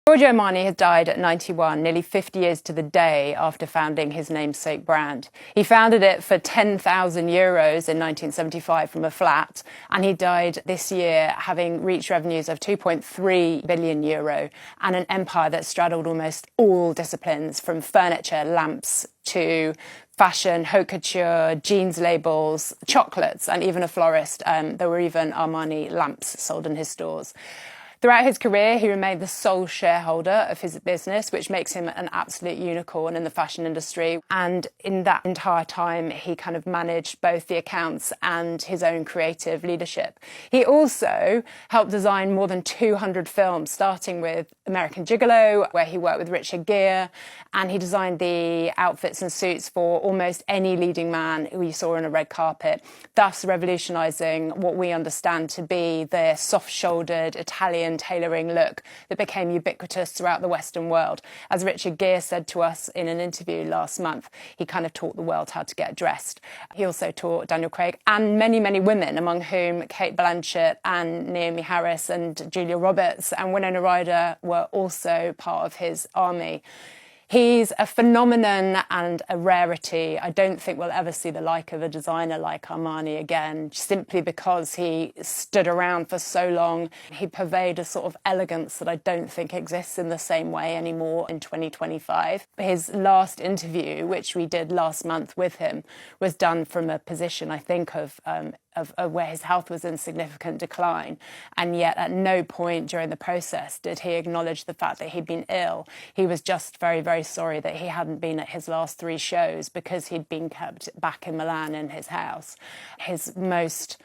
Giorgio Armani has died at 91, nearly 50 years to the day after founding his namesake brand. He founded it for €10,000 in 1975 from a flat, and he died this year having reached revenues of €2.3 billion and an empire that straddled almost all disciplines, from furniture, lamps, to fashion, haute couture, jeans labels, chocolates, and even a florist. There were even Armani lamps sold in his stores. Throughout his career, he remained the sole shareholder of his business, which makes him an absolute unicorn in the fashion industry. And in that entire time, he kind of managed both the accounts and his own creative leadership. He also helped design more than 200 films, starting with American Gigolo, where he worked with Richard Gere, and he designed the outfits and suits for almost any leading man who you saw on a red carpet, thus revolutionising what we understand to be the soft-shouldered Italian tailoring look that became ubiquitous throughout the Western world. As Richard Gere said to us in an interview last month, he kind of taught the world how to get dressed. He also taught Daniel Craig and many, many women, among whom Cate Blanchett and Naomi Harris and Julia Roberts and Winona Ryder were also part of his army. He's a phenomenon and a rarity. I don't think we'll ever see the like of a designer like Armani again, simply because he stood around for so long. He purveyed a sort of elegance that I don't think exists in the same way anymore in 2025. His last interview, which we did last month with him, was done from a position, I think, of where his health was in significant decline. And yet at no point during the process did he acknowledge the fact that he'd been ill. He was just very, very sorry that he hadn't been at his last 3 shows because he'd been kept back in Milan in his house. His most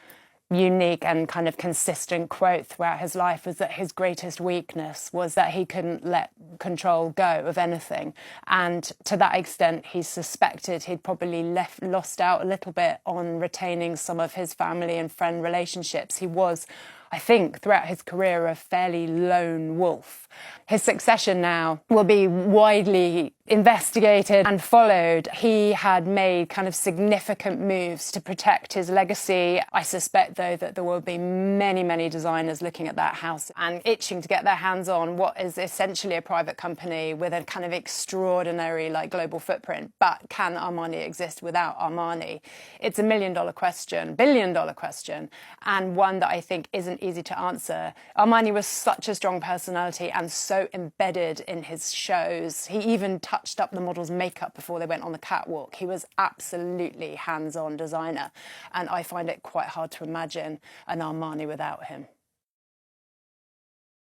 unique and kind of consistent quote throughout his life was that his greatest weakness was that he couldn't let control go of anything. And to that extent, he suspected he'd probably lost out a little bit on retaining some of his family and friend relationships. He was, I think, throughout his career, a fairly lone wolf. His succession now will be widely investigated and followed. He had made kind of significant moves to protect his legacy. I suspect, though, that there will be many, many designers looking at that house and itching to get their hands on what is essentially a private company with a kind of extraordinary, global footprint. But can Armani exist without Armani? It's a million-dollar question, billion-dollar question, and one that I think isn't easy to answer. Armani was such a strong personality and so embedded in his shows. He even touched up the models' makeup before they went on the catwalk. He was absolutely hands-on designer, and I find it quite hard to imagine an Armani without him.